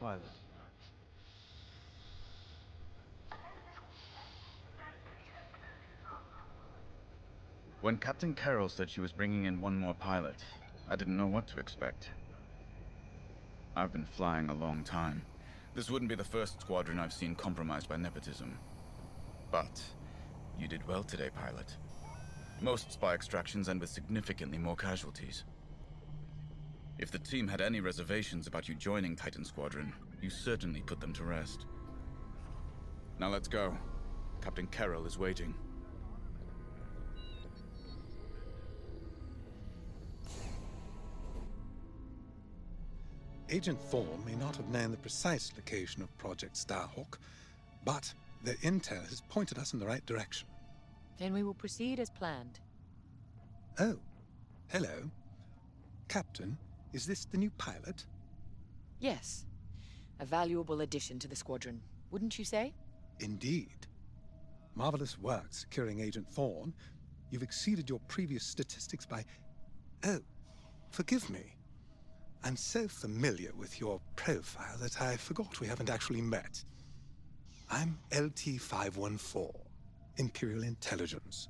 pilot. When Captain Carroll said she was bringing in one more pilot, I didn't know what to expect. I've been flying a long time. This wouldn't be the first squadron I've seen compromised by nepotism. But you did well today, pilot. Most spy extractions end with significantly more casualties. If the team had any reservations about you joining Titan Squadron, you certainly put them to rest. Now let's go. Captain Carroll is waiting. Agent Thorne may not have known the precise location of Project Starhawk, but their intel has pointed us in the right direction. Then we will proceed as planned. Oh, hello. Captain, is this the new pilot? Yes. A valuable addition to the squadron, wouldn't you say? Indeed. Marvelous work securing Agent Thorne. You've exceeded your previous statistics by... Oh, forgive me. I'm so familiar with your profile that I forgot we haven't actually met. I'm LT-514, Imperial Intelligence.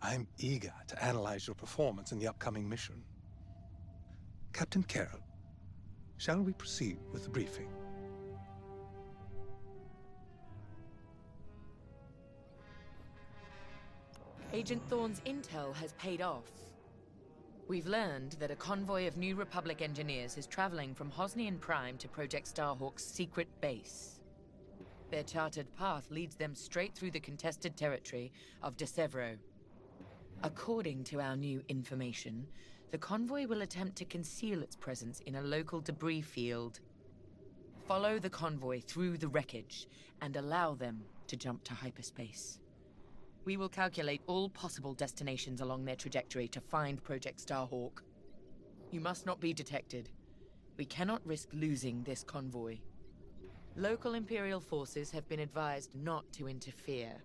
I'm eager to analyze your performance in the upcoming mission. Captain Carroll, shall we proceed with the briefing? Agent Thorne's intel has paid off. We've learned that a convoy of New Republic engineers is traveling from Hosnian Prime to Project Starhawk's secret base. Their charted path leads them straight through the contested territory of De Severo. According to our new information, the convoy will attempt to conceal its presence in a local debris field. Follow the convoy through the wreckage and allow them to jump to hyperspace. We will calculate all possible destinations along their trajectory to find Project Starhawk. You must not be detected. We cannot risk losing this convoy. Local Imperial forces have been advised not to interfere.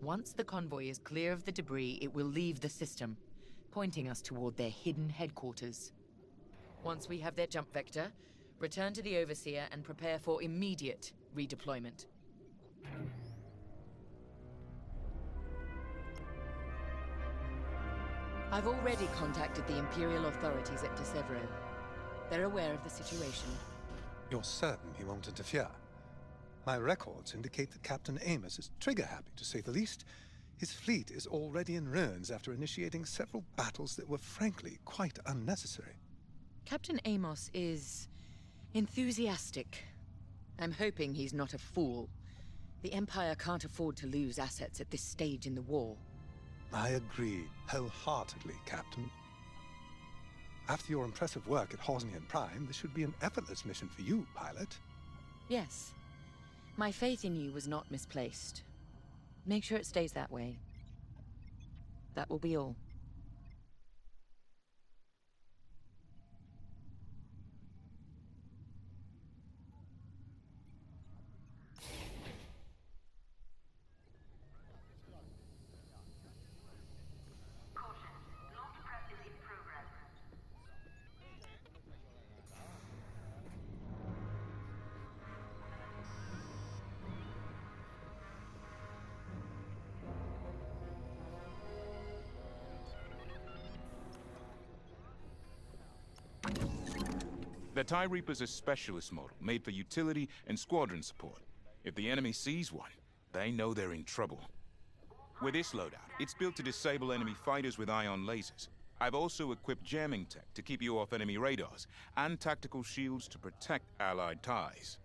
Once the convoy is clear of the debris, it will leave the system, pointing us toward their hidden headquarters. Once we have their jump vector, return to the Overseer and prepare for immediate redeployment. I've already contacted the Imperial authorities at De Severo. They're aware of the situation. You're certain he won't interfere? My records indicate that Captain Amos is trigger-happy, to say the least. His fleet is already in ruins after initiating several battles that were frankly quite unnecessary. Captain Amos is enthusiastic. I'm hoping he's not a fool. The Empire can't afford to lose assets at this stage in the war. I agree wholeheartedly, Captain. After your impressive work at Hosnian Prime, this should be an effortless mission for you, pilot. Yes. My faith in you was not misplaced. Make sure it stays that way. That will be all. The TIE Reaper's a specialist model, made for utility and squadron support. If the enemy sees one, they know they're in trouble. With this loadout, it's built to disable enemy fighters with ion lasers. I've also equipped jamming tech to keep you off enemy radars, and tactical shields to protect Allied TIEs.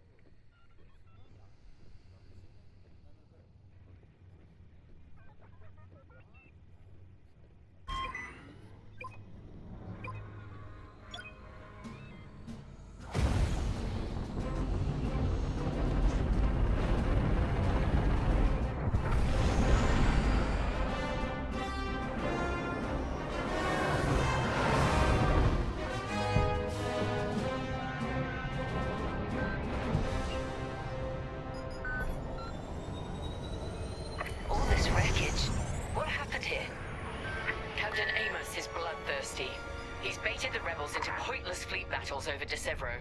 He's baited the rebels into pointless fleet battles over De Severo.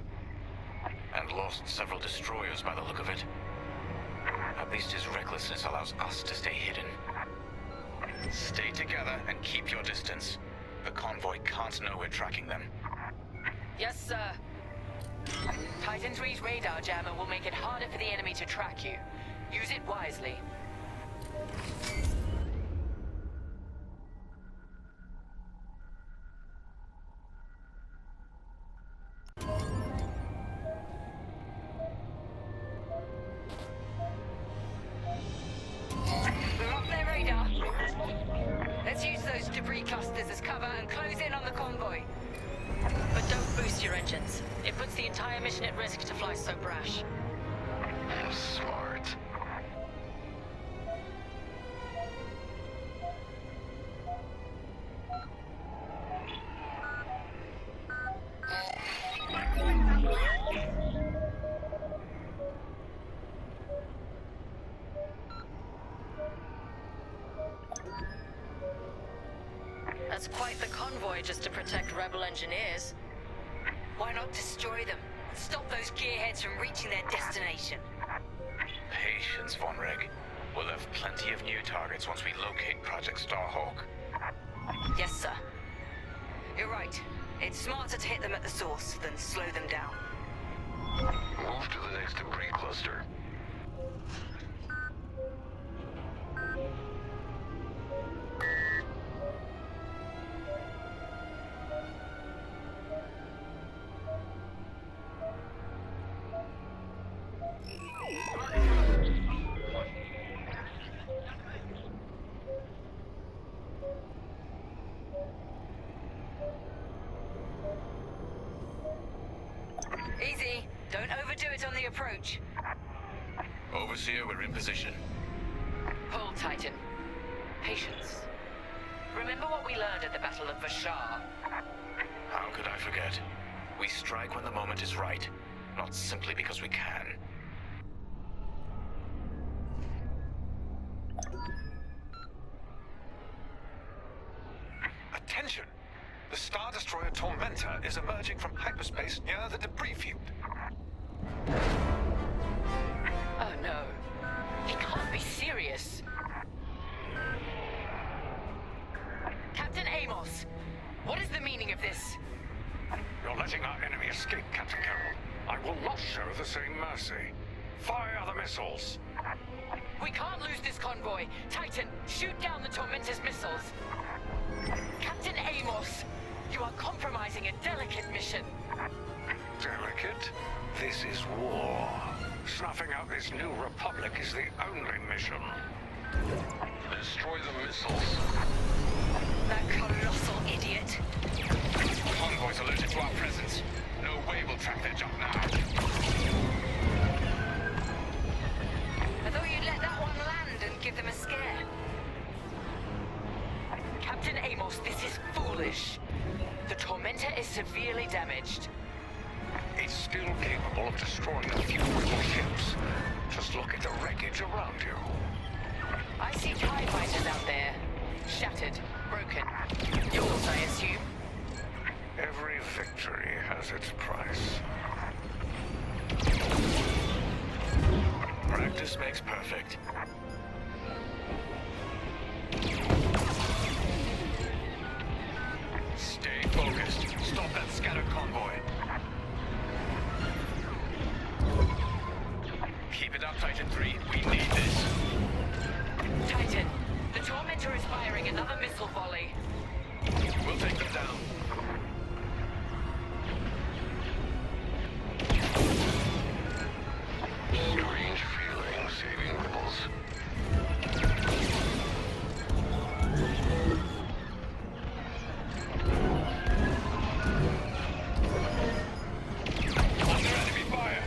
And lost several destroyers by the look of it. At least his recklessness allows us to stay hidden. Stay together and keep your distance. The convoy can't know we're tracking them. Yes, sir. Titan 3's radar jammer will make it harder for the enemy to track you. Use it wisely. We're off their radar. Let's use those debris clusters as cover and close in on the convoy. But don't boost your engines. It puts the entire mission at risk to fly so brash. Smart. That's quite the convoy just to protect rebel engineers. Why not destroy them? Stop those gearheads from reaching their destination. Patience, Von Reg. We'll have plenty of new targets once we locate Project Starhawk. Yes, sir. You're right. It's smarter to hit them at the source than slow them down. Move to the next debris cluster. Easy. Don't overdo it on the approach. Overseer, we're in position. Hold, Titan. Patience. Remember what we learned at the Battle of Vashar? How could I forget? We strike when the moment is right, not simply because we can. Attention! The Star Destroyer Tormentor is emerging from hyperspace near the debris field. Oh no. He can't be serious. Captain Amos, what is the meaning of this? You're letting our enemy escape, Captain Carroll. I will not show the same mercy. Fire the missiles! We can't lose this convoy. Titan, shoot down the Tormentor's missiles. Captain Amos, you are compromising a delicate mission. Delicate? This is war. Snuffing out this new republic is the only mission. Destroy the missiles. That colossal idiot. Convoys alerted to our presence. No way we'll track their jump now. I thought you'd let that one land and give them a scare. Captain Amos, this is foolish. The Tormentor is severely damaged. It's still capable of destroying a few rebel ships. Just look at the wreckage around you. I see TIE fighters out there. Shattered, broken. Yours, I assume? Every victory has its price. Practice makes perfect. Stay focused. Stop that scattered convoy. Keep it up, Titan 3. We need this. Titan, the Tormentor is firing another missile volley. We'll take them down. Strange feeling saving rebels. Under enemy fire!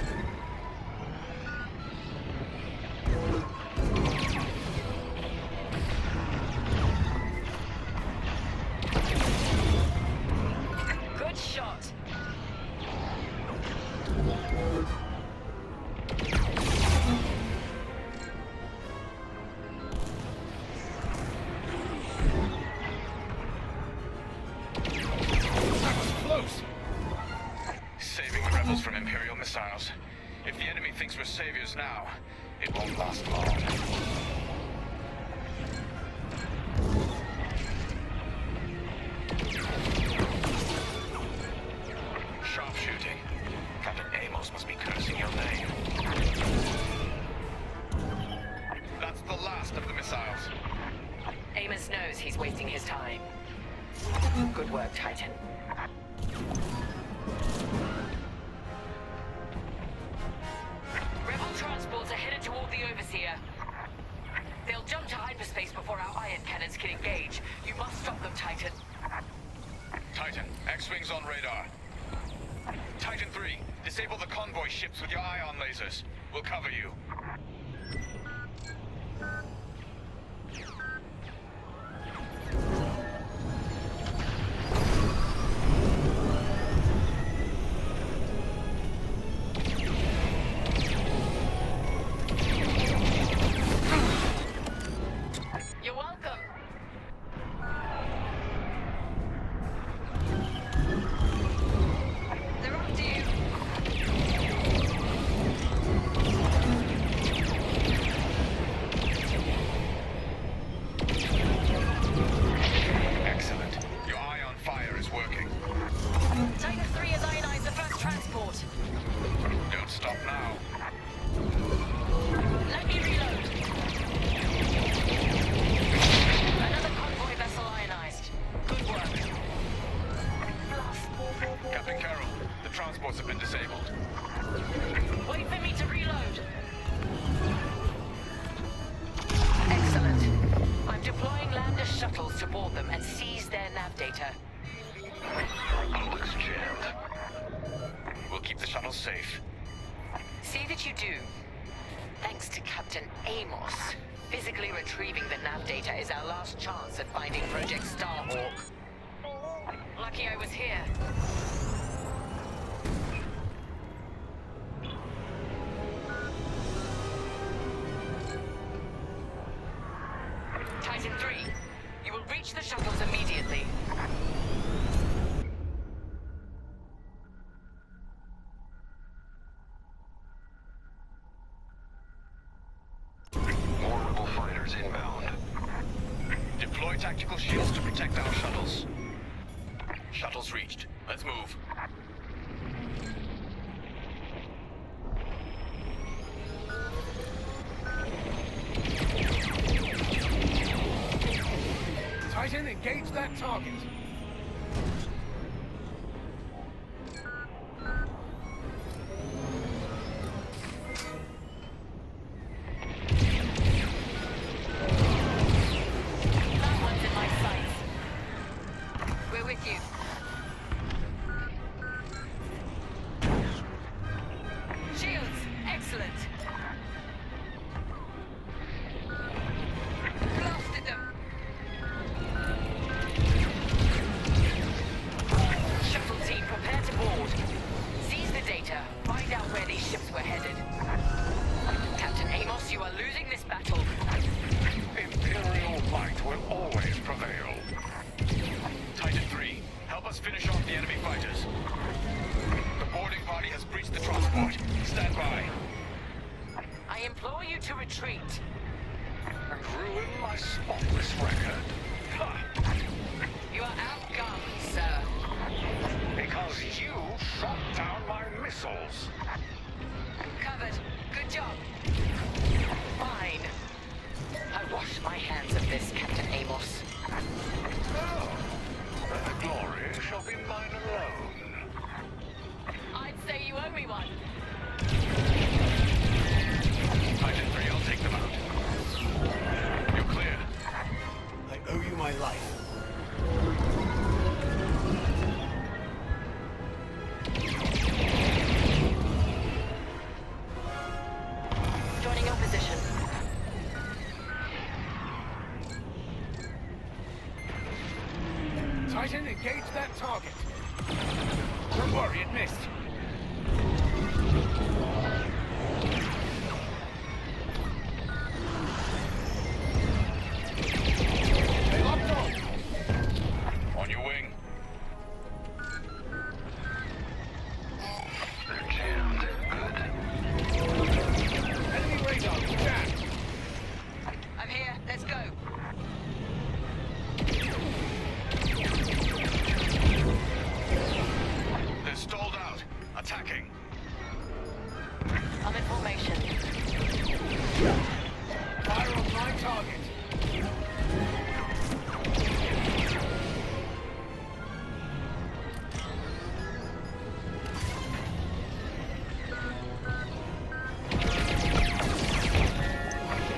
rebels from Imperial missiles. If the enemy thinks we're saviors now, it won't last long. Sharpshooting. Captain Amos must be cursing your name. That's the last of the missiles. Amos knows he's wasting his time. Good work, Titan. Rebel transports are headed toward the Overseer. They'll jump to hyperspace before our ion cannons can engage. You must stop them, Titan. Titan, X-Wings on radar. Titan 3, disable the convoy ships with your ion lasers. We'll cover you. You're welcome. They're after you. Excellent. Your ion fire is working. Titan 3 has ionized the first transport. Don't stop now. Let me reload. Another convoy vessel ionized. Good work. Captain Carroll, the transports have been disabled. Wait for me to reload. Excellent. I'm deploying lander shuttles to board them and seize their nav data. Looks jammed. We'll keep the shuttle safe. See that you do. Thanks to Captain Amos, physically retrieving the nav data is our last chance at finding Project Starhawk. Lucky I was here. Titan 3, you will reach the shuttles immediately. More rebel fighters inbound. Deploy tactical shields to protect our shuttles. Shuttles reached. Let's move. Titan, engage that target. That one's in my sights. We're with you. Shields, excellent. Blasted them. Shuttle team, prepare to board. Seize the data. Find out where these ships were headed. Captain Amos, you are losing this battle. Imperial might will always prevail. Titan 3, help us finish off the enemy fighters. The boarding party has breached the transport. Stand by. I implore you to retreat. And ruin my spotless record? Ha! You are outgunned, sir. Because you shot down my missiles. Covered. Good job. Fine. I wash my hands of this, Captain Amos. Oh, the glory shall be mine alone. I'd say you owe me one. Titan 3, I'll take them out. You're clear. I owe you my life. Joining your position. Titan, engage that target. Don't worry, it missed. They locked on. On your wing. Fire on my target.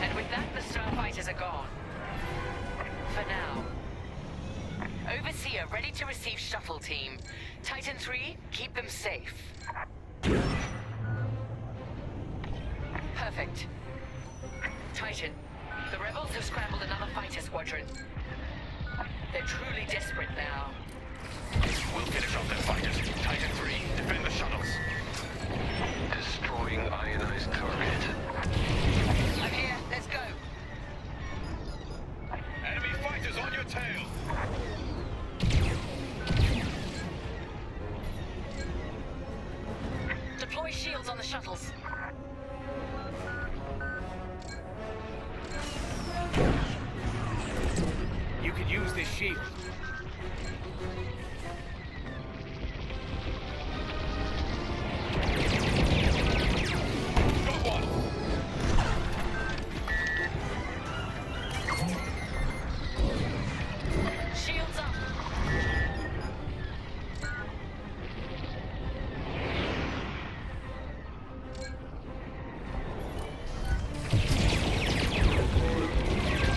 And with that, the starfighters are gone. For now. Overseer, ready to receive shuttle team. Titan 3, keep them safe. Perfect. Titan, the rebels have scrambled another fighter squadron. They're truly desperate now. We'll finish off their fighters. Titan 3, defend the shuttles. Destroying ionized target. I'm here, let's go. Enemy fighters on your tail. Deploy shields on the shuttles. You could use this shield. Got one. Shields up.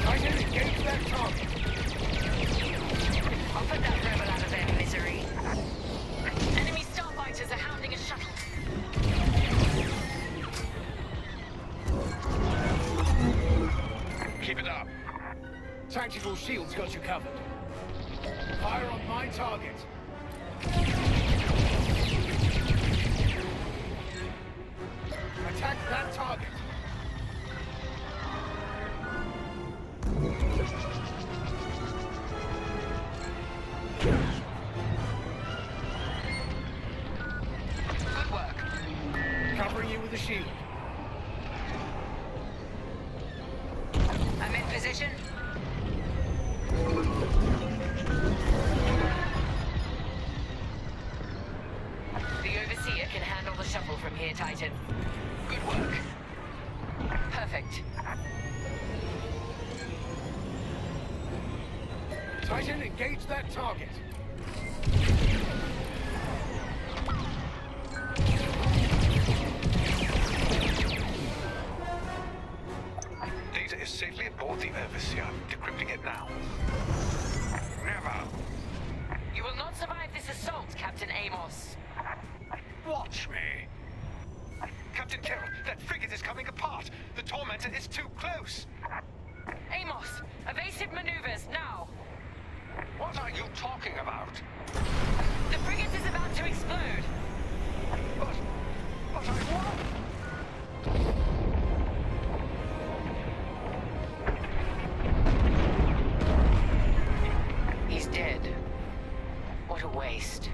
Titan, engage that target. I'll put that rebel out of their misery. Enemy starfighters are hounding a shuttle. Keep it up. Tactical shields got you covered. Fire on my target. Attack that target. Good work. Covering you with a shield. I'm in position. The Overseer can handle the shuttle from here, Titan. Good work. Perfect. Titan, engage that target. Data is safely aboard the Overseer. Decrypting it now. Never. You will not survive this assault, Captain Amos. Watch me. Captain Carroll, that frigate is coming apart. The Tormentor is too close. Amos, evasive maneuvers, now! What are you talking about? The frigate is about to explode. But I won. He's dead. What a waste.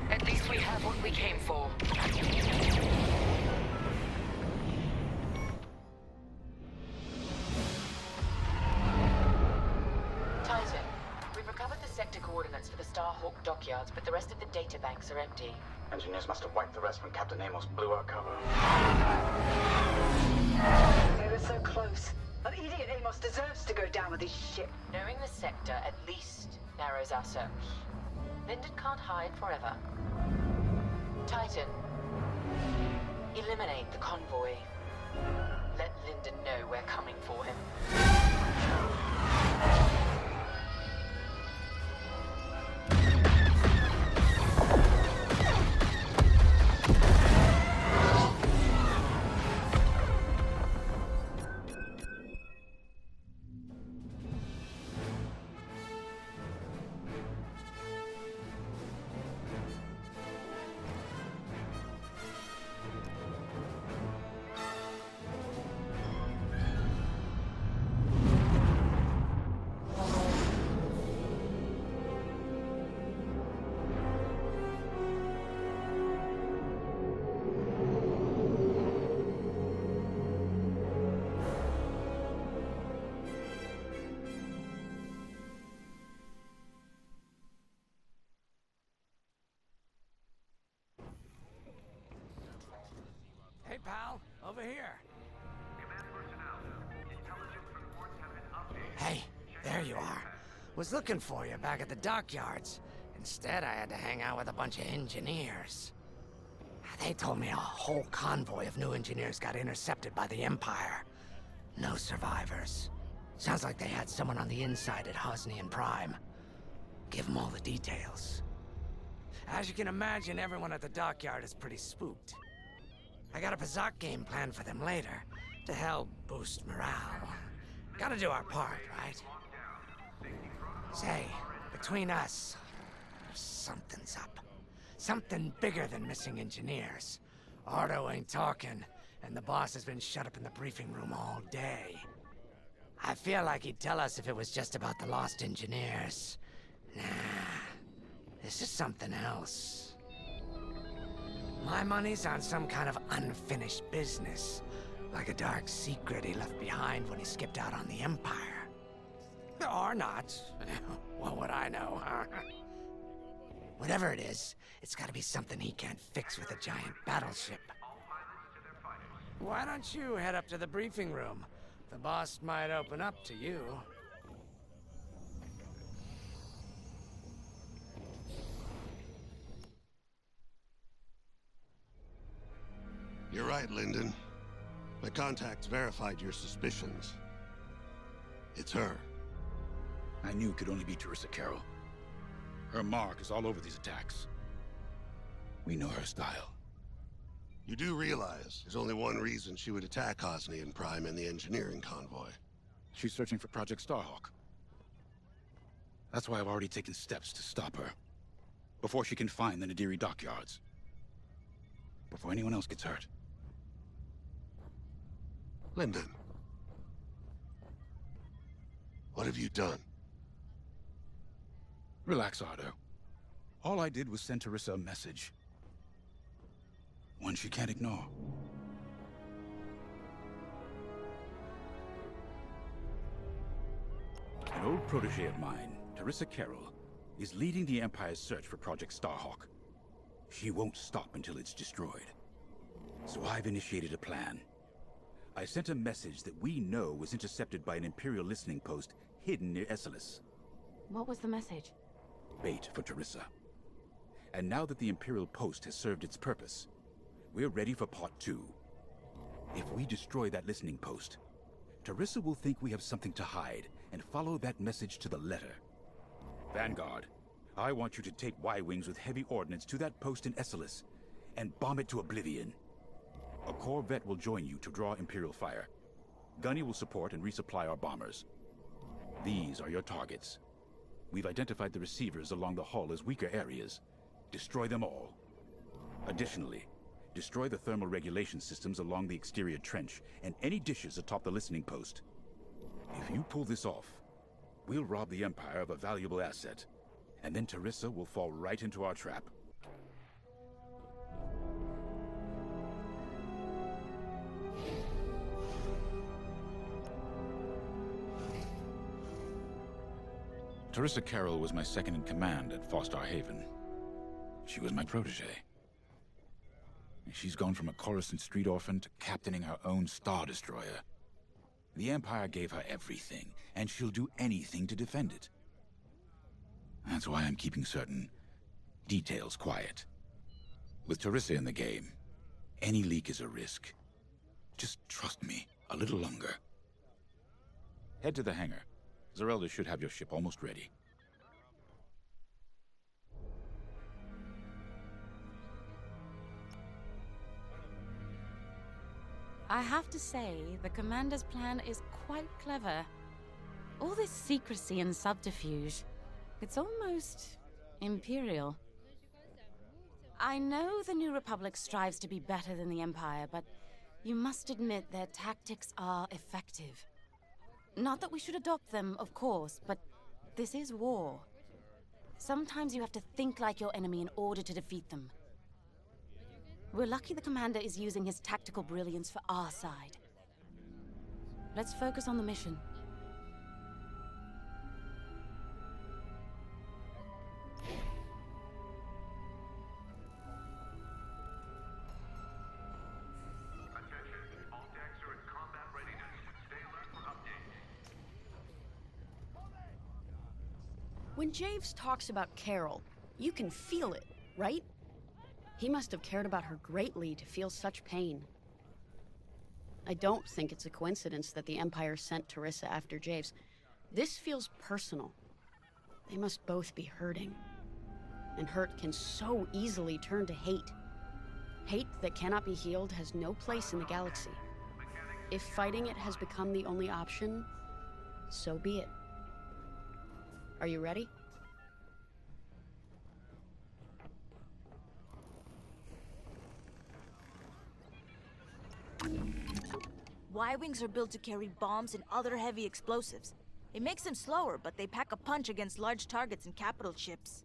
At least we have what we came for. Titan, we've recovered the sector coordinates for the Starhawk dockyards, but the rest of the data banks are empty. Engineers must have wiped the rest when Captain Amos blew our cover. We were so close. That idiot Amos deserves to go down with his ship. Knowing the sector at least narrows our search. Linden can't hide forever. Titan, eliminate the convoy. Let Linden know we're coming for him. Hey, pal, over here. there you are. Was looking for you back at the dockyards. Instead, I had to hang out with a bunch of engineers. They told me a whole convoy of new engineers got intercepted by the Empire. No survivors. Sounds like they had someone on the inside at Hosnian Prime. Give them all the details. As you can imagine, everyone at the dockyard is pretty spooked. I got a Pazak game planned for them later, to help boost morale. Gotta do our part, right? Say, between us, something's up. Something bigger than missing engineers. Ardo ain't talking, and the boss has been shut up in the briefing room all day. I feel like he'd tell us if it was just about the lost engineers. Nah, this is something else. My money's on some kind of unfinished business. Like a dark secret he left behind when he skipped out on the Empire. Or not. What would I know, huh? Whatever it is, it's gotta be something he can't fix with a giant battleship. Why don't you head up to the briefing room? The boss might open up to you. You're right, Lyndon. My contacts verified your suspicions. It's her. I knew it could only be Teresa Carroll. Her mark is all over these attacks. We know her style. You do realize there's only one reason she would attack Hosnian Prime and the engineering convoy. She's searching for Project Starhawk. That's why I've already taken steps to stop her. Before she can find the Nadiri dockyards. Before anyone else gets hurt. Lyndon. What have you done? Relax, Ardo. All I did was send Teresa a message. One she can't ignore. An old protege of mine, Teresa Carroll, is leading the Empire's search for Project Starhawk. She won't stop until it's destroyed. So I've initiated a plan. I sent a message that we know was intercepted by an Imperial listening post hidden near Esselis. What was the message? Bait for Teresa. And now that the Imperial post has served its purpose, we're ready for part 2. If we destroy that listening post, Teresa will think we have something to hide and follow that message to the letter. Vanguard, I want you to take Y-Wings with heavy ordnance to that post in Esselis and bomb it to oblivion. A corvette will join you to draw Imperial fire. Gunny will support and resupply our bombers. These are your targets. We've identified the receivers along the hull as weaker areas. Destroy them all. Additionally, destroy the thermal regulation systems along the exterior trench and any dishes atop the listening post. If you pull this off, we'll rob the Empire of a valuable asset, and then Teresa will fall right into our trap. Teresa Carroll was my second in command at Fostar Haven. She was my protege. She's gone from a Coruscant street orphan to captaining her own Star Destroyer. The Empire gave her everything, and she'll do anything to defend it. That's why I'm keeping certain details quiet. With Teresa in the game, any leak is a risk. Just trust me a little longer. Head to the hangar. Zerelda should have your ship almost ready. I have to say, the Commander's plan is quite clever. All this secrecy and subterfuge, it's almost Imperial. I know the New Republic strives to be better than the Empire, but you must admit their tactics are effective. Not that we should adopt them, of course, but this is war. Sometimes you have to think like your enemy in order to defeat them. We're lucky the Commander is using his tactical brilliance for our side. Let's focus on the mission. Attention, all decks are in combat readiness. Stay alert for updates. When Javes talks about Carol, you can feel it, right? He must have cared about her greatly to feel such pain. I don't think it's a coincidence that the Empire sent Teresa after Javes. This feels personal. They must both be hurting. And hurt can so easily turn to hate. Hate that cannot be healed has no place in the galaxy. If fighting it has become the only option, so be it. Are you ready? Y-Wings are built to carry bombs and other heavy explosives. It makes them slower, but they pack a punch against large targets and capital ships.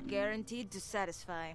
Guaranteed to satisfy.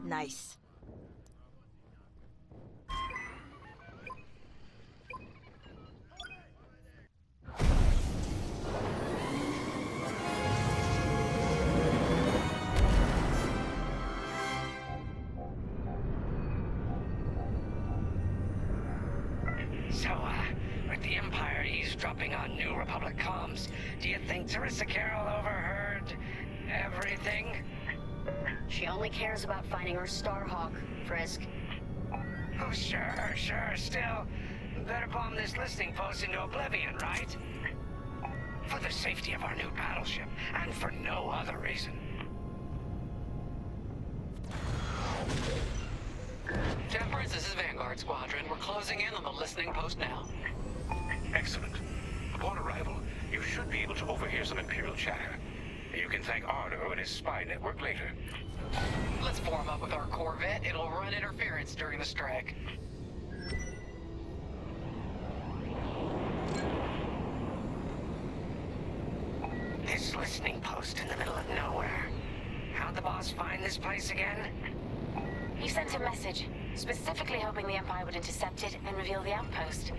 Nice. So, with the Empire eavesdropping on New Republic comms, do you think Teresa Carroll overheard everything? She only cares about finding her Starhawk, Frisk. Oh, sure. Still, better bomb this listening post into oblivion, right? For the safety of our new battleship, and for no other reason. Temperance, this is Vanguard Squadron. We're closing in on the listening post now. Excellent. Upon arrival, you should be able to overhear some Imperial chatter. You can thank Ardo and his spy network later. Let's form up with our Corvette. It'll run interference during the strike. This listening post in the middle of nowhere. How'd the boss find this place again? He sent a message, specifically hoping the Empire would intercept it and reveal the outpost.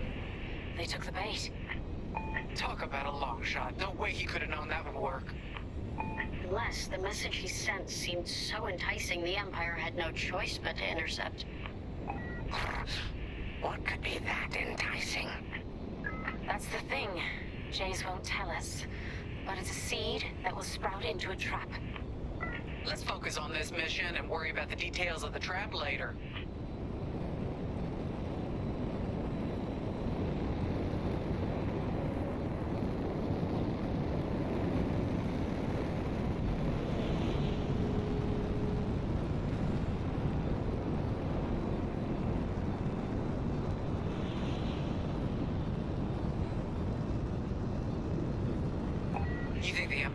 They took the bait. Talk about a long shot. No way he could have known that would work. Unless the message he sent seemed so enticing, the Empire had no choice but to intercept. What could be that enticing? That's the thing. Jays won't tell us. But it's a seed that will sprout into a trap. Let's focus on this mission and worry about the details of the trap later.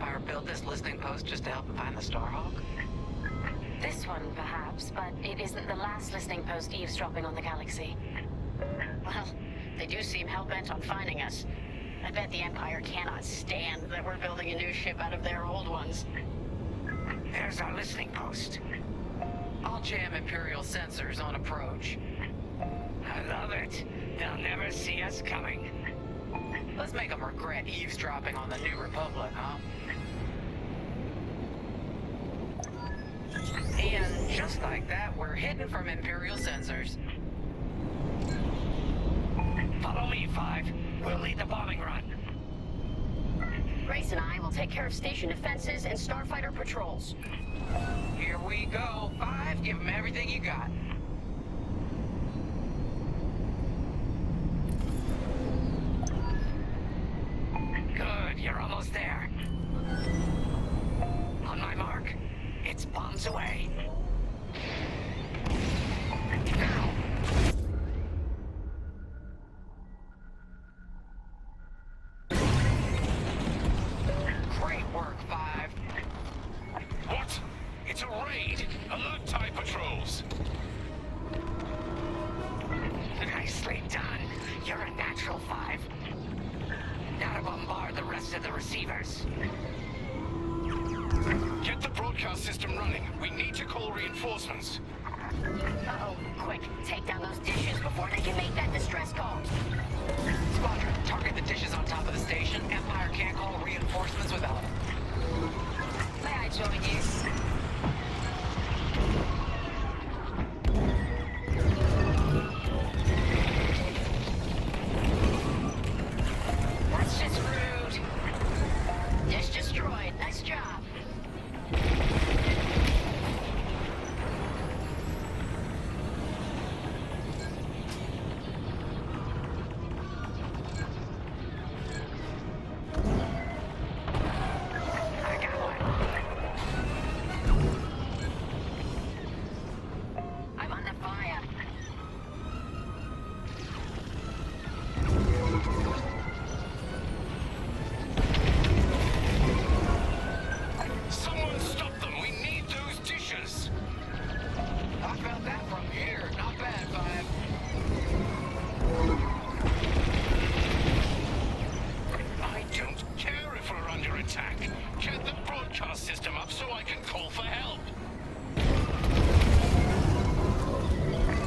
Empire built this listening post just to help them find the Starhawk? This one, perhaps, but it isn't the last listening post eavesdropping on the galaxy. Well, they do seem hell-bent on finding us. I bet the Empire cannot stand that we're building a new ship out of their old ones. There's our listening post. I'll jam Imperial sensors on approach. I love it. They'll never see us coming. Let's make them regret eavesdropping on the New Republic, huh? And just like that, we're hidden from Imperial sensors. Follow me, Five. We'll lead the bombing run. Grace and I will take care of station defenses and starfighter patrols. Here we go. Five, give them everything you got. Good, you're almost there. On my mark. It's bombs away. Now! Great work, Five. What? It's a raid! Alert TIE patrols! Nicely done. You're a natural, Five. Now to bombard the rest of the receivers. Get the broadcast system running. We need to call reinforcements. Uh-oh, quick, take down those dishes before they can make that distress call. Squadron, target the dishes on top of the station. Empire can't call reinforcements without them. May I join you? That's just rude. Dish destroyed. Nice job. I got one. I'm under fire. Someone stop them! We need those dishes! I felt that from here. Not bad, Five. I don't care if we're under attack. Get the broadcast system up so I can call for help.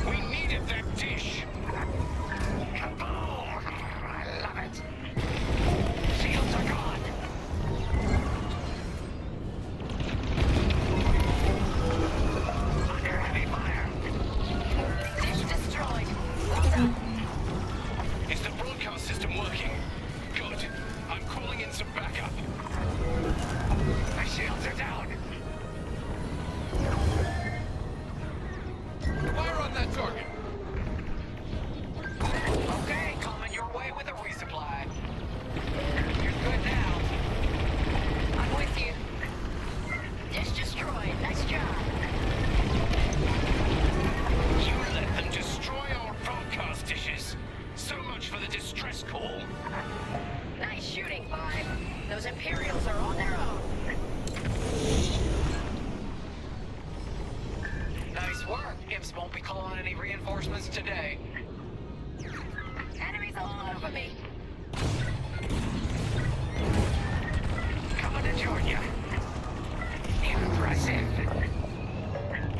We needed that dish. Kaboom! I love it. Shields are gone. Under heavy fire. Dish destroyed. Well done. Is the broadcast system working? Good. I'm calling in some backup. My shields are down. Fire on that target. Okay, coming your way with a resupply. You're good now. I'm with you. Dish destroyed. Nice job. You let them destroy our broadcast dishes. So much for the distress call. Nice shooting, Five. Those Imperials are on their own. Nice work. Imps won't be calling any reinforcements today. Enemies all over me. Coming to join you. Impressive.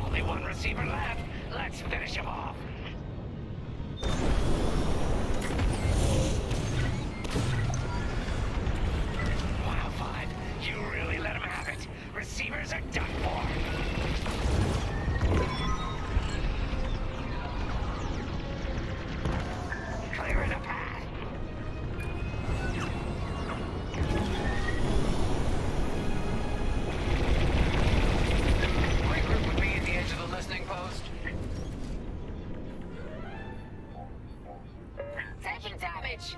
Only one receiver left. Let's finish him off. Wow, Five. You really let him have it. Receivers are done for. Clearing a path. Regroup with me at the edge of the listening post. Taking damage.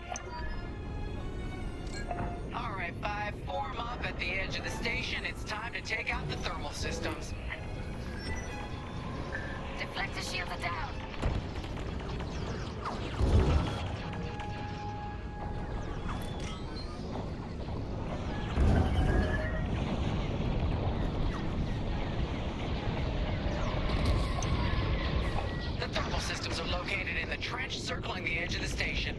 All right, Five, form up at the edge of the station. It's time to take out the thermal systems. Deflector shields are down. systems are located in the trench circling the edge of the station.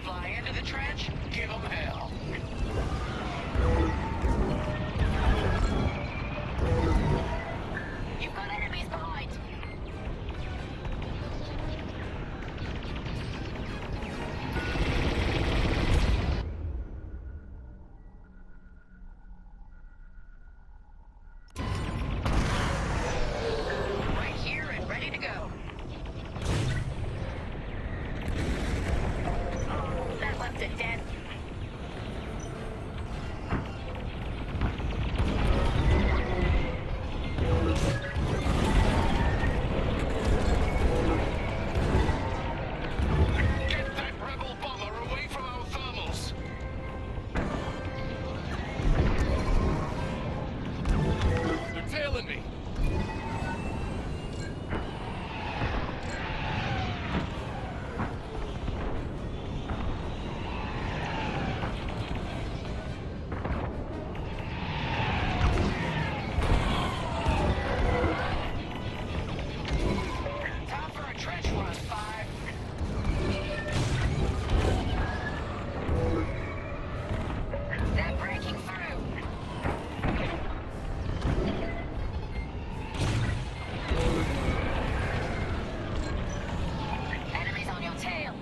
Fly into the trench, give them hell. You've got enemies behind. Right here and ready to go. Oh, that left it dead. Get that rebel bomber away from our thermals! They're tailing me! Time for a trench run, 5. They're breaking through. Enemies on your tail.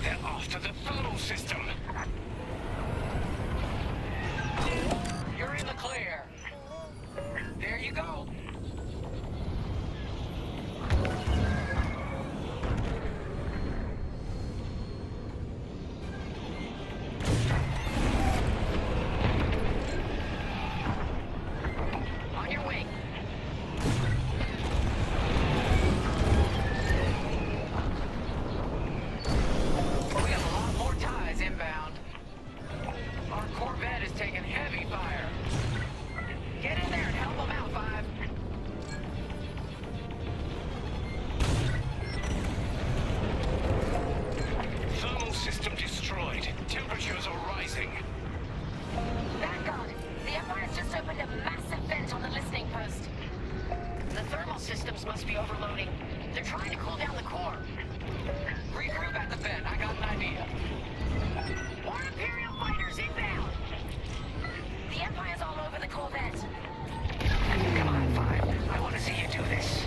They're after the thermal system! You're in the clear. There you go. On your way. We have a lot more ties inbound. Our Corvette is taking heavy fire. Get in there and help them out, 5. Thermal system destroyed. Temperatures are rising. Back on. The Empire's just opened a massive vent on the listening post. The thermal systems must be overloading. They're trying to cool down the core. Regroup at the vent. I got an idea. More Imperial fighters inbound. The Empire's all over the Corvette. Come on, 5. I want to see you do this.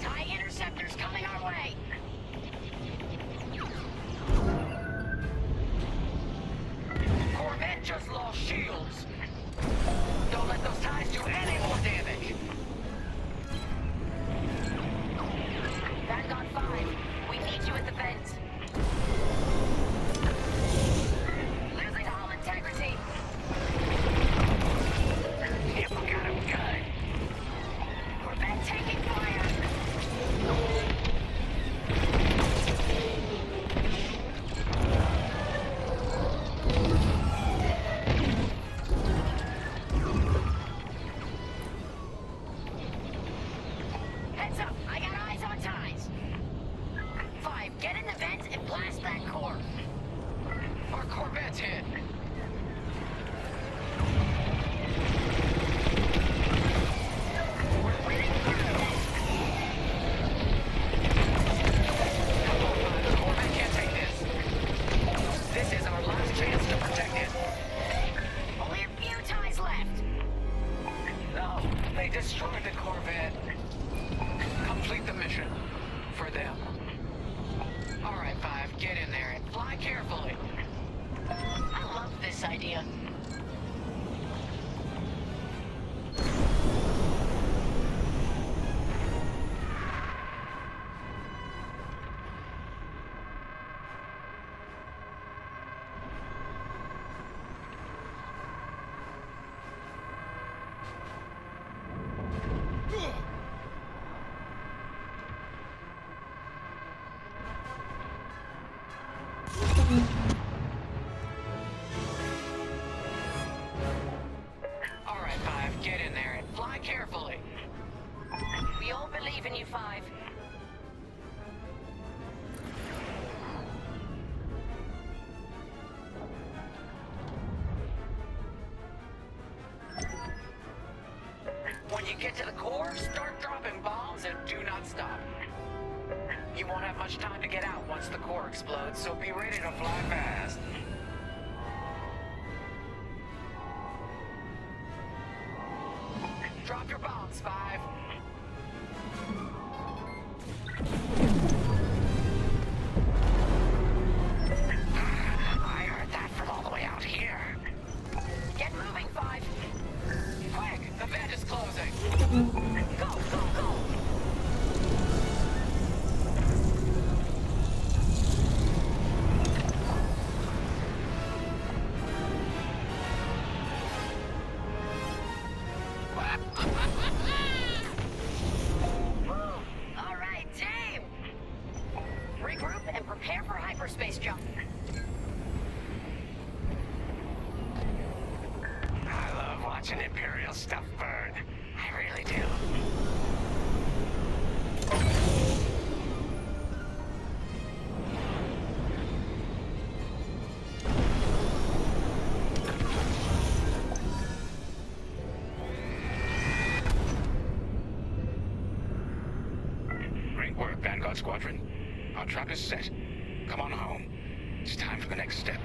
TIE interceptors coming our way. Corvette just lost shields. Don't let those ties do any more damage. Vanguard 5, we need you at the vent. Losing hull integrity. Yep, got him good. Corvette taking fire. Heads up, I got eyes on ties. 5, get in the vent and blast that core. Our Corvette's hit. We're winning through. Come on, 5. The Corvette can't take this. This is our last chance to protect it. Only a few ties left. No, they destroyed the Corvette. Complete the mission. For them. All right, 5, get in there and fly carefully. I love this idea. Get to the core, start dropping bombs, and do not stop. You won't have much time to get out once the core explodes, so be ready to fly fast. Drop your bombs, 5. I heard that from all the way out here. Get moving, 5. Quick, the vent is closing. Go, go, go! All right, team! Regroup and prepare for hyperspace jump. I love watching Imperial stuff burn. I really do. Great work, Vanguard Squadron. Our trap is set. Come on home. It's time for the next step.